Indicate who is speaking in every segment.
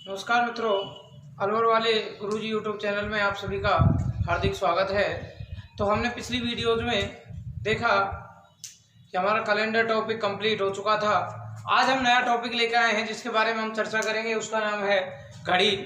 Speaker 1: नमस्कार मित्रों, अलवर वाले गुरुजी यूट्यूब चैनल में आप सभी का हार्दिक स्वागत है। तो हमने पिछली वीडियोज में देखा कि हमारा कैलेंडर टॉपिक कंप्लीट हो चुका था। आज हम नया टॉपिक लेकर आए हैं जिसके बारे में हम चर्चा करेंगे, उसका नाम है घड़ी।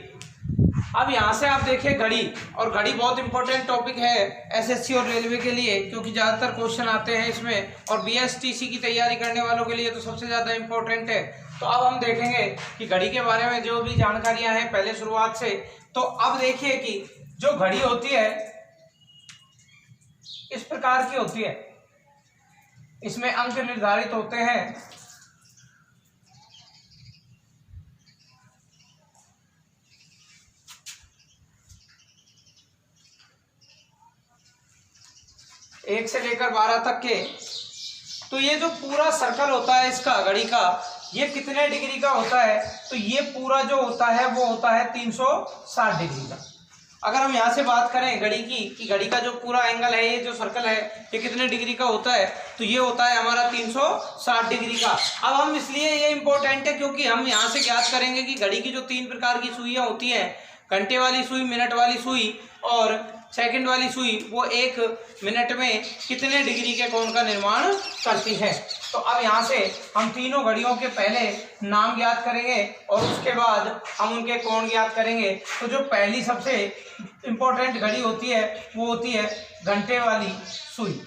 Speaker 1: अब यहाँ से आप देखिए घड़ी, और घड़ी बहुत इंपॉर्टेंट टॉपिक है एसएससी और रेलवे के लिए, क्योंकि ज़्यादातर क्वेश्चन आते हैं इसमें, और बीएसटीसी की तैयारी करने वालों के लिए तो सबसे ज़्यादा इंपॉर्टेंट है। तो अब हम देखेंगे कि घड़ी के बारे में जो भी जानकारियां हैं पहले शुरुआत से। तो अब देखिए कि जो घड़ी होती है इस प्रकार की होती है, इसमें अंक निर्धारित होते हैं। एक से लेकर 12 तक के। तो ये जो पूरा सर्कल होता है इसका घड़ी का, ये कितने डिग्री का होता है? तो ये पूरा जो होता है वो होता है 360 डिग्री का। अगर हम यहाँ से बात करें घड़ी की, कि घड़ी का जो पूरा एंगल है, ये जो सर्कल है, ये कितने डिग्री का होता है? तो ये होता है हमारा 360 डिग्री का। अब हम इसलिए ये इंपॉर्टेंट है क्योंकि हम यहाँ से ज्ञात करेंगे कि घड़ी की जो 3 प्रकार की सुइयां होती हैं, घंटे वाली सुई, मिनट वाली सुई और सेकंड वाली सुई, वो 1 मिनट में कितने डिग्री के कोण का निर्माण करती है। तो अब यहाँ से हम तीनों घड़ियों के पहले नाम ज्ञात करेंगे और उसके बाद हम उनके कोण ज्ञात करेंगे। तो जो पहली सबसे इंपॉर्टेंट घड़ी होती है वो होती है घंटे वाली सुई,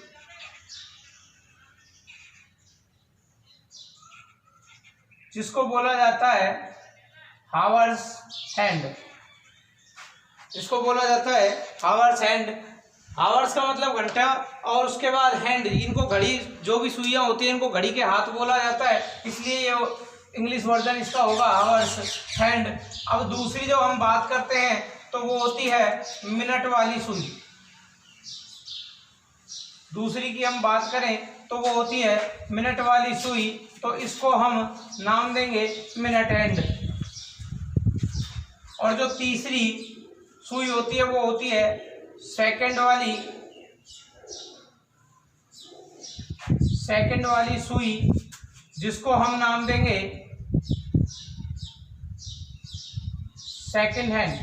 Speaker 1: जिसको बोला जाता है हावर्स हैंड। इसको बोला जाता है हावर्स हैंड। हावर्स का मतलब घंटा, और उसके बाद हैंड, इनको घड़ी, जो भी सुइयां होती हैं इनको घड़ी के हाथ बोला जाता है, इसलिए ये इंग्लिश वर्जन इसका होगा हावर्स हैंड। अब दूसरी जो हम बात करते हैं तो वो होती है मिनट वाली सुई। दूसरी की हम बात करें तो वो होती है मिनट वाली सुई, तो इसको हम नाम देंगे मिनट हैंड। और जो तीसरी सुई होती है वो होती है सेकंड वाली सुई, जिसको हम नाम देंगे सेकंड हैंड।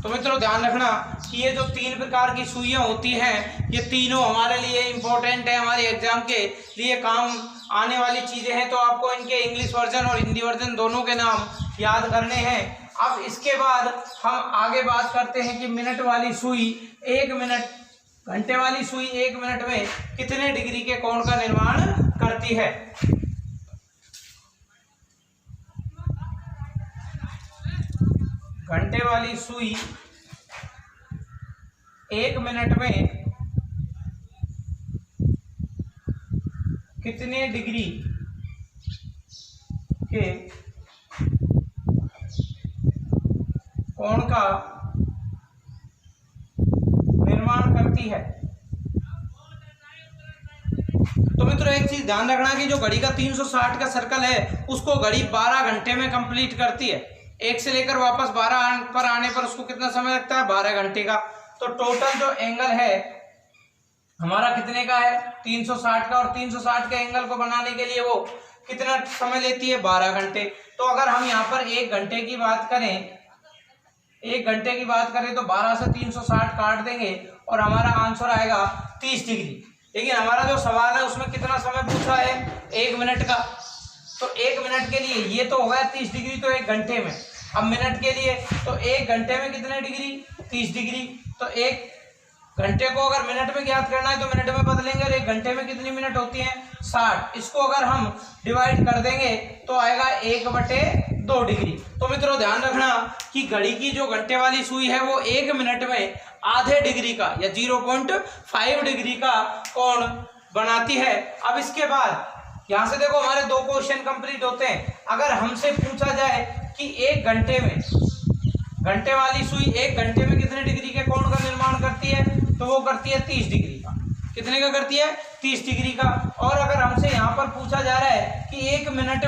Speaker 1: तो मित्रों ध्यान रखना कि ये जो 3 प्रकार की सुइयां होती हैं, ये तीनों हमारे लिए इंपॉर्टेंट है, हमारे एग्जाम के लिए काम आने वाली चीजें हैं। तो आपको इनके इंग्लिश वर्जन और हिंदी वर्जन दोनों के नाम याद करने हैं। अब इसके बाद हम आगे बात करते हैं कि मिनट वाली सुई 1 मिनट, घंटे वाली सुई 1 मिनट में कितने डिग्री के कोण का निर्माण करती है। घंटे वाली सुई 1 मिनट में कितने डिग्री के कोण का निर्माण करती है। तो मित्रों एक चीज ध्यान रखना कि जो घड़ी का 360 का सर्कल है उसको घड़ी 12 घंटे में कंप्लीट करती है। 1 से लेकर वापस 12 पर आने पर उसको कितना समय लगता है? 12 घंटे का। तो टोटल जो एंगल है हमारा कितने का है? 360 का। और 360 के एंगल को बनाने के लिए वो कितना समय लेती है? 12 घंटे। तो अगर हम यहाँ पर 1 घंटे की बात करें, 1 घंटे की बात करें तो 12 से 360 काट देंगे और हमारा आंसर आएगा 30 डिग्री। लेकिन हमारा जो सवाल है उसमें कितना समय पूछा है? 1 मिनट का। तो 1 मिनट के लिए ये तो हो गया 30 डिग्री, तो 1 घंटे में। अब मिनट के लिए तो 1 घंटे में कितने डिग्री? 30 डिग्री। तो 1 घंटे को अगर मिनट में ज्ञात करना है तो मिनट में बदलेंगे, और 1 घंटे में कितनी मिनट होती हैं? 60। इसको अगर हम डिवाइड कर देंगे तो आएगा 1/2 डिग्री। तो मित्रों ध्यान रखना कि घड़ी की जो घंटे वाली सुई है वो 1 मिनट में आधे डिग्री का या 0.5 डिग्री का कोण बनाती है। अब इसके बाद यहाँ से देखो हमारे 2 क्वेश्चन कंप्लीट होते हैं। अगर हमसे पूछा जाए कि 1 घंटे में घंटे वाली सुई 1 घंटे में कितने डिग्री के कोण का निर्माण करती है, तो वो करती है 30 डिग्री का। कितने का करती है? 30 डिग्री का। और अगर हमसे यहाँ पर पूछा जा रहा है कि 1 मिनट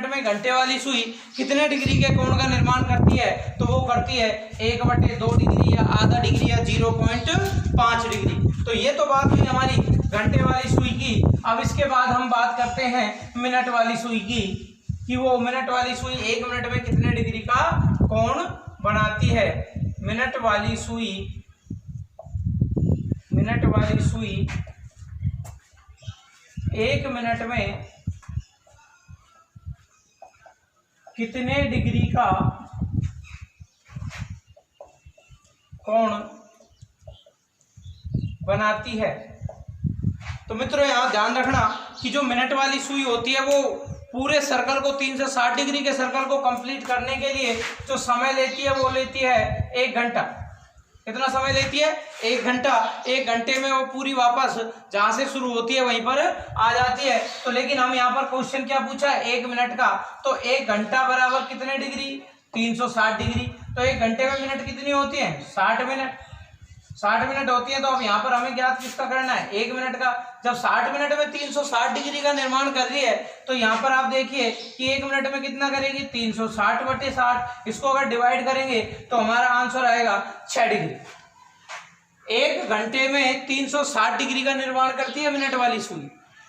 Speaker 1: में घंटे वाली सुई कितने डिग्री के कोण का निर्माण करती है, तो वो करती है 1/2 डिग्री या आधा डिग्री या 0.5 डिग्री। तो ये तो बात हुई हमारी घंटे वाली सुई की। अब इसके बाद हम बात करते हैं मिनट वाली सुई की, कि वो मिनट वाली सुई 1 मिनट में कितने डिग्री का कोण बनाती है। मिनट वाली सुई 1 मिनट में कितने डिग्री का कोण बनाती है। तो मित्रों यहाँ ध्यान रखना कि जो मिनट वाली सुई होती है वो पूरे सर्कल को 360 डिग्री के सर्कल को कंप्लीट करने के लिए जो समय लेती है वो लेती है 1 घंटा। कितना समय लेती है? 1 घंटा। 1 घंटे में वो पूरी वापस जहां से शुरू होती है वहीं पर आ जाती है। तो लेकिन हम यहाँ पर क्वेश्चन क्या पूछा है? 1 मिनट का। तो 1 घंटा बराबर कितने डिग्री? 360 डिग्री। तो 1 घंटे में मिनट कितनी होती है? 60 मिनट। 60 मिनट होती है। तो अब यहाँ पर हमें ज्ञात किसका करना है? 1 मिनट का। जब 60 मिनट में 360 डिग्री का निर्माण कर रही है तो यहाँ पर आप देखिए कि 1 मिनट में कितना करेगी? 360 बटे 60। इसको अगर डिवाइड करेंगे तो हमारा आंसर आएगा 6 डिग्री। 1 घंटे में 360 डिग्री का निर्माण करती है मिनट वाली सुई।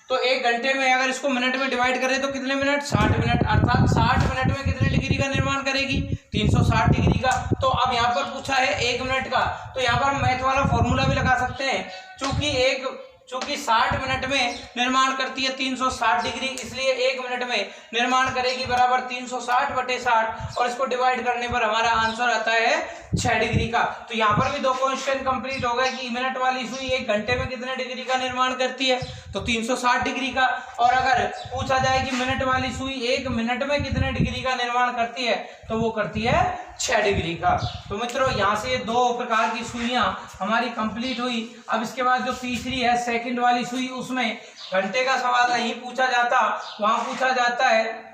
Speaker 1: तो 1 घंटे में अगर इसको मिनट में डिवाइड करें तो कितने मिनट? 60 मिनट। अर्थात 60 मिनट में कितने डिग्री का निर्माण करेगी? 360 डिग्री का। तो अब यहाँ पर पूछा है 1 मिनट का, तो यहाँ पर हम मैथ वाला फॉर्मूला भी लगा सकते हैं। चूंकि 60 मिनट में निर्माण करती है 360 डिग्री, इसलिए 1 मिनट में निर्माण करेगी बराबर 360 बटे 60 और इसको डिवाइड करने पर हमारा आंसर आता है 6 डिग्री का। तो यहाँ पर भी 2 क्वेश्चन कंप्लीट हो गए कि मिनट वाली सुई 1 घंटे में कितने डिग्री का निर्माण करती है? तो 360 डिग्री का। और अगर पूछा जाए कि मिनट वाली सुई 1 मिनट में कितने डिग्री का निर्माण करती है तो वो करती है 6 डिग्री का। तो मित्रों यहाँ से 2 प्रकार की सुइयां हमारी कंप्लीट हुई। अब इसके बाद जो तीसरी है सेकंड वाली सुई, उसमें घंटे का सवाल नहीं पूछा जाता, वहां पूछा जाता है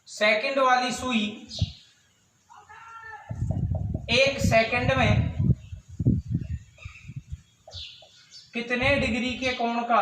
Speaker 1: सेकंड वाली सुई 1 सेकंड में कितने डिग्री के कोण का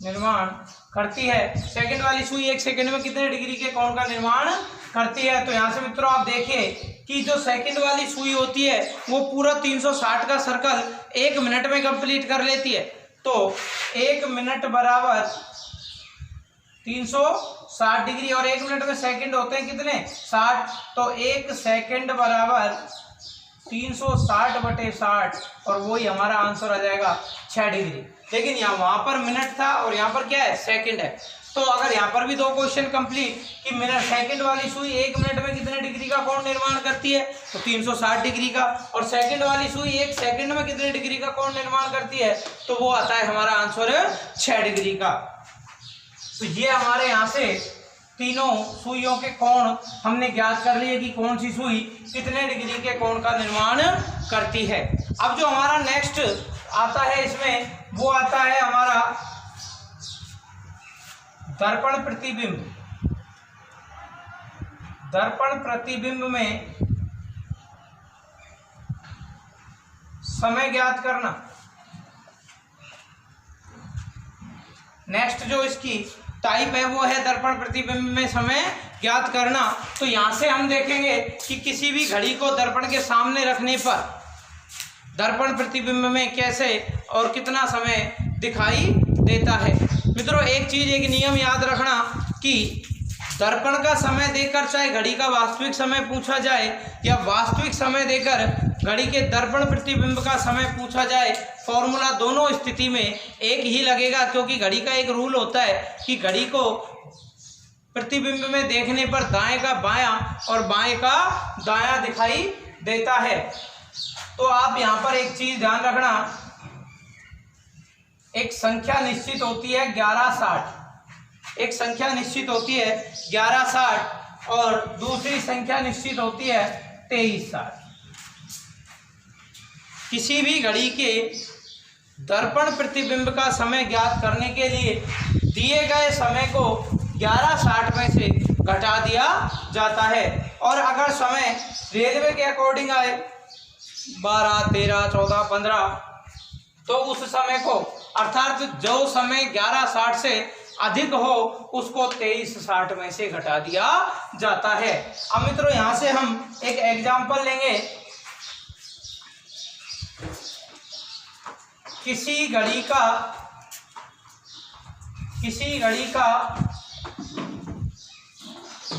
Speaker 1: निर्माण करती है। सेकंड वाली सुई 1 सेकंड में कितने डिग्री के कोण का निर्माण करती है। तो यहां से मित्रों आप देखिए कि जो सेकंड वाली सुई होती है वो पूरा 360 का सर्कल 1 मिनट में कंप्लीट कर लेती है। तो 1 मिनट बराबर 360 डिग्री और 1 मिनट में सेकंड होते हैं कितने? 60। तो 1 सेकंड बराबर 360 बटे 60 और वही हमारा आंसर आ जाएगा 6 डिग्री। लेकिन वहां पर मिनट था और यहाँ पर क्या है? सेकंड है। तो अगर यहाँ पर भी 2 क्वेश्चन कंप्लीट कि मिनट सेकंड वाली सुई 1 मिनट में कितने डिग्री का कोण निर्माण करती है? तो 360 डिग्री का। और सेकंड वाली सुई 1 सेकंड में कितने डिग्री का कोण निर्माण करती है? तो वो आता है हमारा आंसर 6 डिग्री का। तो ये हमारे यहाँ से तीनों सुइयों के कोण हमने ज्ञात कर लिए कि कौन सी सुई कितने डिग्री के कोण का निर्माण करती है। अब जो हमारा नेक्स्ट आता है इसमें वो आता है हमारा दर्पण प्रतिबिंब। दर्पण प्रतिबिंब में समय ज्ञात करना। नेक्स्ट जो इसकी टाइप है वो है दर्पण प्रतिबिंब में समय ज्ञात करना। तो यहां से हम देखेंगे कि किसी भी घड़ी को दर्पण के सामने रखने पर दर्पण प्रतिबिंब में कैसे और कितना समय दिखाई देता है। मित्रों एक चीज, एक नियम याद रखना कि दर्पण का समय देकर चाहे घड़ी का वास्तविक समय पूछा जाए या वास्तविक समय देकर घड़ी के दर्पण प्रतिबिंब का समय पूछा जाए, फॉर्मूला दोनों स्थिति में एक ही लगेगा। क्योंकि घड़ी का एक रूल होता है कि घड़ी को प्रतिबिंब में देखने पर दाएं का बायां और बाएं का दायां दिखाई देता है। तो आप यहां पर एक चीज ध्यान रखना, एक संख्या निश्चित होती है 1160, एक संख्या निश्चित होती है 1160 और दूसरी संख्या निश्चित होती है 2360। किसी भी घड़ी के दर्पण प्रतिबिंब का समय ज्ञात करने के लिए दिए गए समय को 1160 में से घटा दिया जाता है। और अगर समय रेलवे के अकॉर्डिंग आए 12, 13, 14, 15 तो उस समय को, अर्थात जो समय 1160 से अधिक हो उसको 2360 में से घटा दिया जाता है। अब मित्रों यहां से हम एक एग्जाम्पल लेंगे। किसी घड़ी का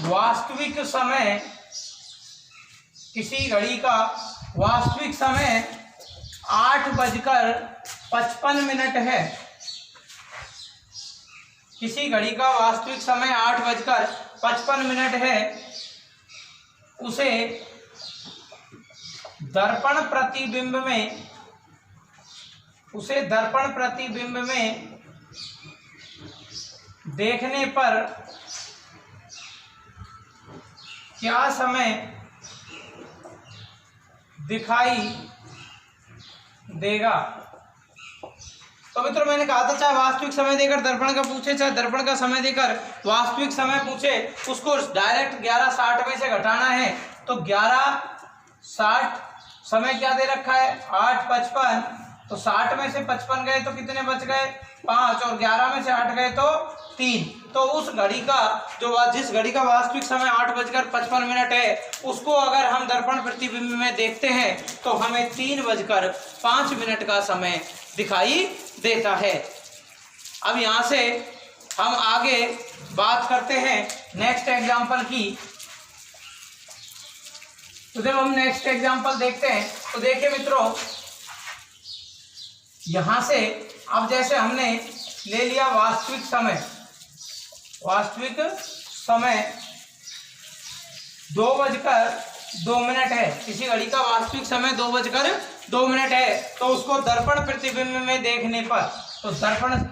Speaker 1: वास्तविक समय 8:55 है। किसी घड़ी का वास्तविक समय 8:55 है। उसे दर्पण प्रतिबिंब में देखने पर क्या समय दिखाई देगा। तो मित्रों मैंने कहा था चाहे वास्तविक समय देकर दर्पण का पूछे, चाहे दर्पण का समय देकर वास्तविक समय पूछे, उसको डायरेक्ट 11:60 में से घटाना है। तो 11:60 समय क्या दे रखा है 8:55, तो 60 में से 55 गए तो कितने बच गए 5, और 11 में से 8 गए तो 3। तो उस घड़ी का जिस घड़ी का वास्तविक समय 8:55 है, उसको अगर हम दर्पण प्रतिबिंब में देखते हैं तो हमें 3:05 का समय दिखाई देता है। अब यहां से हम आगे बात करते हैं नेक्स्ट एग्जाम्पल की। तो जब हम नेक्स्ट एग्जाम्पल देखते हैं तो देखिए मित्रों, यहां से अब जैसे हमने ले लिया वास्तविक समय 2:02 है। किसी घड़ी का वास्तविक समय 2:02 है, तो उसको दर्पण प्रतिबिंब में देखने पर, तो दर्पण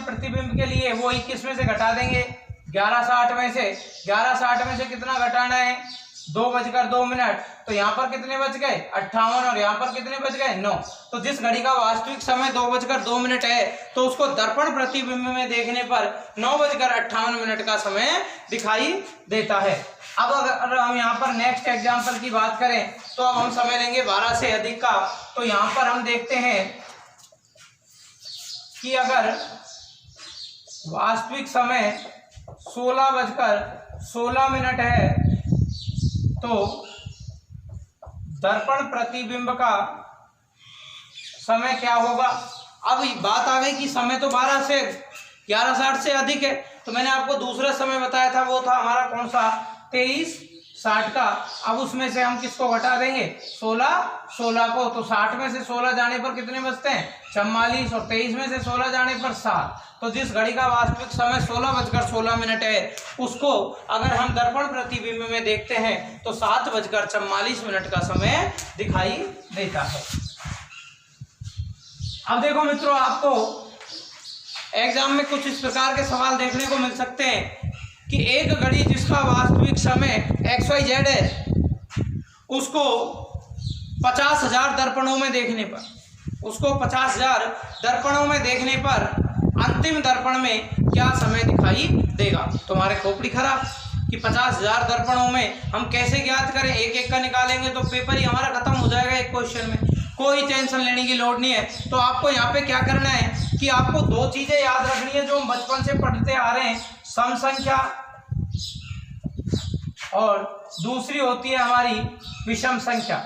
Speaker 1: प्रतिबिंब के लिए वो 21 में से घटा देंगे 11:60 में से। 11:60 में से कितना घटाना है 2:02, तो यहाँ पर कितने बच गए 58, और यहाँ पर कितने बच गए 9। तो जिस घड़ी का वास्तविक समय 2:02 है, तो उसको दर्पण प्रतिबिंब में देखने पर 9:58 का समय दिखाई देता है। अब अगर हम यहाँ पर नेक्स्ट एग्जाम्पल की बात करें तो अब हम समय लेंगे 12 से अधिक का। तो यहाँ पर हम देखते हैं कि अगर वास्तविक समय 16:16 है, तो दर्पण प्रतिबिंब का समय क्या होगा। अब बात आ गई कि समय तो 12 से 11:60 से अधिक है, तो मैंने आपको दूसरा समय बताया था, वो था हमारा कौन सा 23:60 का। अब उसमें से हम किसको घटा देंगे 16 को, तो 60 में से 16 जाने पर कितने बचते हैं 44, और 23 में से 16 जाने पर 7। तो जिस घड़ी का वास्तविक समय 16:16 है, उसको अगर हम दर्पण प्रतिबिंब में देखते हैं तो 7:44 का समय दिखाई देता है। अब देखो मित्रों, आपको एग्जाम में कुछ इस प्रकार के सवाल देखने को मिल सकते हैं कि एक घड़ी जिसका वास्तविक समय XYZ है, उसको 50,000 दर्पणों में देखने पर, देखने पर अंतिम दर्पण में क्या समय दिखाई देगा। तुम्हारे खोपड़ी खराब कि 50,000 दर्पणों में हम कैसे ज्ञात करें, एक एक का निकालेंगे तो पेपर ही हमारा खत्म हो जाएगा एक क्वेश्चन में। कोई टेंशन लेने की लोड नहीं है। तो आपको यहाँ पे क्या करना है कि आपको 2 चीजें याद रखनी है जो हम बचपन से पढ़ते आ रहे हैं, सम संख्या और दूसरी होती है हमारी विषम संख्या।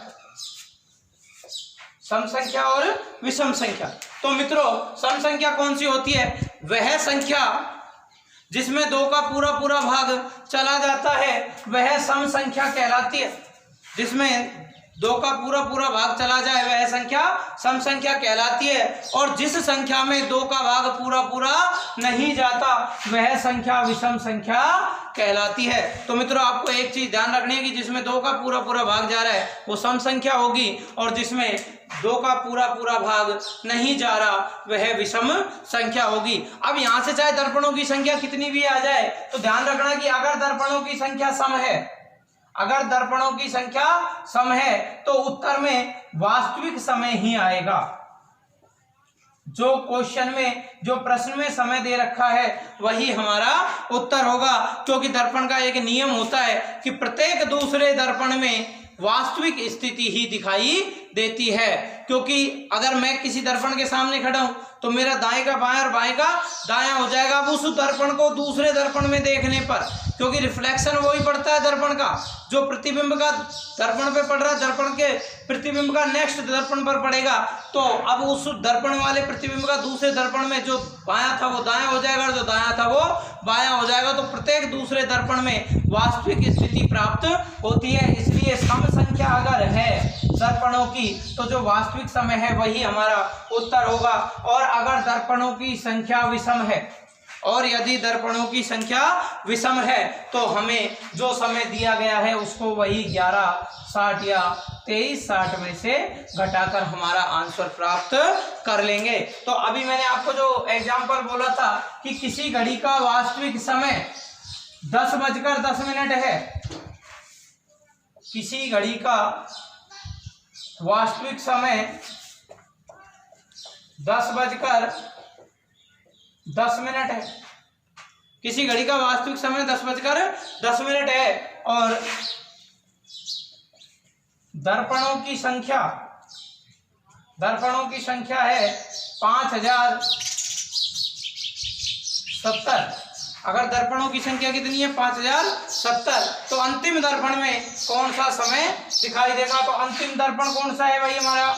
Speaker 1: सम संख्या और विषम संख्या। तो मित्रों, सम संख्या कौन सी होती है, वह संख्या जिसमें 2 का पूरा भाग चला जाता है वह सम संख्या कहलाती है। जिसमें 2 का पूरा भाग चला जाए वह संख्या सम संख्या कहलाती है, और जिस संख्या में 2 का भाग पूरा नहीं जाता वह संख्या विषम संख्या कहलाती है। तो मित्रों, आपको एक चीज ध्यान रखनी है कि जिसमें 2 का पूरा भाग जा रहा है वो सम संख्या होगी, और जिसमें 2 का पूरा भाग नहीं जा रहा वह विषम संख्या होगी। अब यहां से चाहे दर्पणों की संख्या कितनी भी आ जाए, तो ध्यान रखना कि अगर दर्पणों की संख्या सम है, तो उत्तर में वास्तविक समय ही आएगा। जो क्वेश्चन में, जो प्रश्न में समय दे रखा है वही हमारा उत्तर होगा, क्योंकि दर्पण का एक नियम होता है कि प्रत्येक दूसरे दर्पण में वास्तविक स्थिति ही दिखाई देती है। क्योंकि अगर मैं किसी दर्पण के सामने खड़ा हूं तो मेरा दाएं का बाएं और बाएं का दायां हो जाएगा। अब उस दर्पण को दूसरे दर्पण में देखने पर, क्योंकि रिफ्लेक्शन वही पड़ता है दर्पण का, जो प्रतिबिंब का दर्पण पे पड़ रहा है, दर्पण के प्रतिबिंब का नेक्स्ट दर्पण पर पड़ेगा। तो अब उस दर्पण वाले प्रतिबिंब का दूसरे दर्पण में जो बायां था वो दायां हो जाएगा और जो दायां था वो बायां हो जाएगा। तो प्रत्येक दूसरे दर्पण में वास्तविक स्थिति प्राप्त होती है। इसलिए सम संख्या अगर है दर्पणों की तो जो वास्तविक समय है वही हमारा उत्तर होगा। और अगर दर्पणों की संख्या विषम है, और यदि दर्पणों की संख्या विषम है तो हमें जो समय दिया गया है उसको वही 1160 या 2360 में से घटाकर हमारा आंसर प्राप्त कर लेंगे। तो अभी मैंने आपको जो एग्जाम्पल बोला था कि किसी घड़ी का वास्तविक समय 10:10 है, किसी घड़ी का वास्तविक समय 10:10 है, किसी घड़ी का वास्तविक समय 10:10 है और दर्पणों की संख्या है 5070। अगर दर्पणों की संख्या कितनी है 5070, तो अंतिम दर्पण में कौन सा समय दिखाई देगा? तो अंतिम दर्पण कौन सा है भाई हमारा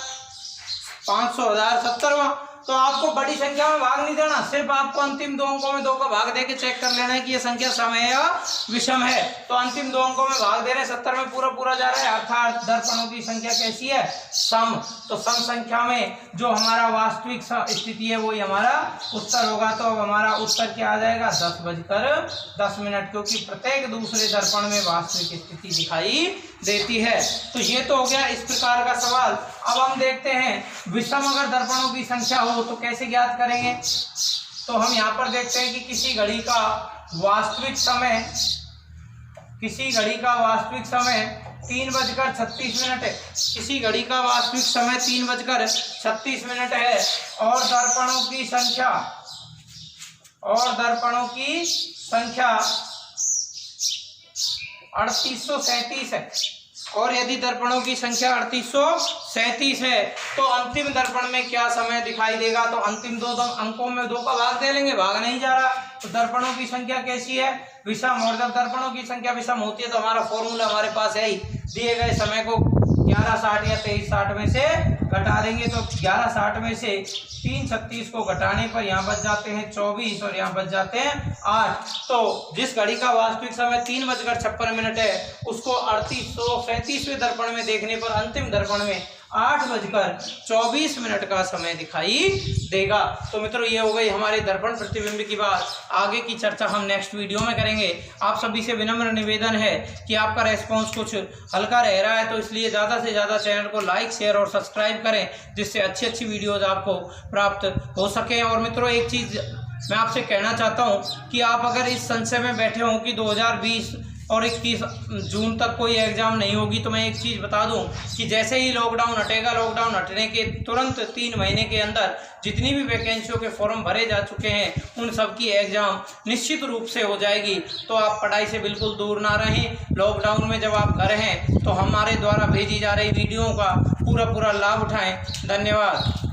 Speaker 1: 500,070वां। तो आपको बड़ी संख्या में भाग नहीं देना, सिर्फ आपको अंतिम दो अंकों में 2 का भाग देके चेक कर लेना है कि ये संख्या सम है या विषम है। तो अंतिम 2 अंकों में भाग दे रहे हैं, 70 में पूरा जा रहा है, अर्थात दर्पणों की संख्या कैसी है? सम। तो सम संख्या में जो हमारा वास्तविक स्थिति है वही हमारा उत्तर होगा। तो अब हमारा उत्तर क्या आ जाएगा 10:10, क्योंकि प्रत्येक दूसरे दर्पण में वास्तविक स्थिति दिखाई देती है। तो ये तो हो गया इस प्रकार का सवाल। अब हम देखते हैं विषम अगर दर्पणों की संख्या हो तो कैसे ज्ञात करेंगे। तो हम यहाँ पर देखते हैं कि किसी घड़ी का वास्तविक समय 3:36 है, किसी घड़ी का वास्तविक समय 3:36 है और दर्पणों की संख्या 3837 है। और यदि दर्पणों की संख्या 3837 है तो अंतिम दर्पण में क्या समय दिखाई देगा? तो अंतिम 2 अंकों में 2 का भाग दे लेंगे, भाग नहीं जा रहा। तो दर्पणों की संख्या कैसी है? विषम। और जब दर्पणों की संख्या विषम होती है तो हमारा फॉर्मूला हमारे पास है ही, दिए गए समय को 1160 या 2360 में से घटा देंगे। तो 1160 में से 336 को घटाने पर यहाँ बच जाते हैं 24 और यहाँ बच जाते हैं 8। तो जिस घड़ी का वास्तविक समय 3:56 है उसको 3837वें दर्पण में देखने पर अंतिम दर्पण में 8:24 का समय दिखाई देगा। तो मित्रों ये हो गई हमारे दर्पण प्रतिबिंब की बात। आगे की चर्चा हम नेक्स्ट वीडियो में करेंगे। आप सभी से विनम्र निवेदन है कि आपका रेस्पॉन्स कुछ हल्का रह रहा है, तो इसलिए ज़्यादा से ज़्यादा चैनल को लाइक शेयर और सब्सक्राइब करें, जिससे अच्छी वीडियोज़ आपको प्राप्त हो सकें। और मित्रों एक चीज़ मैं आपसे कहना चाहता हूँ कि आप अगर इस संशय में बैठे हों कि 2020 और 21 जून तक कोई एग्ज़ाम नहीं होगी, तो मैं एक चीज़ बता दूं कि जैसे ही लॉकडाउन हटेगा, लॉकडाउन हटने के तुरंत 3 महीने के अंदर जितनी भी वैकेंसियों के फॉर्म भरे जा चुके हैं उन सब की एग्ज़ाम निश्चित रूप से हो जाएगी। तो आप पढ़ाई से बिल्कुल दूर ना रहें। लॉकडाउन में जब आप घर हैं तो हमारे द्वारा भेजी जा रही वीडियो का पूरा लाभ उठाएं। धन्यवाद।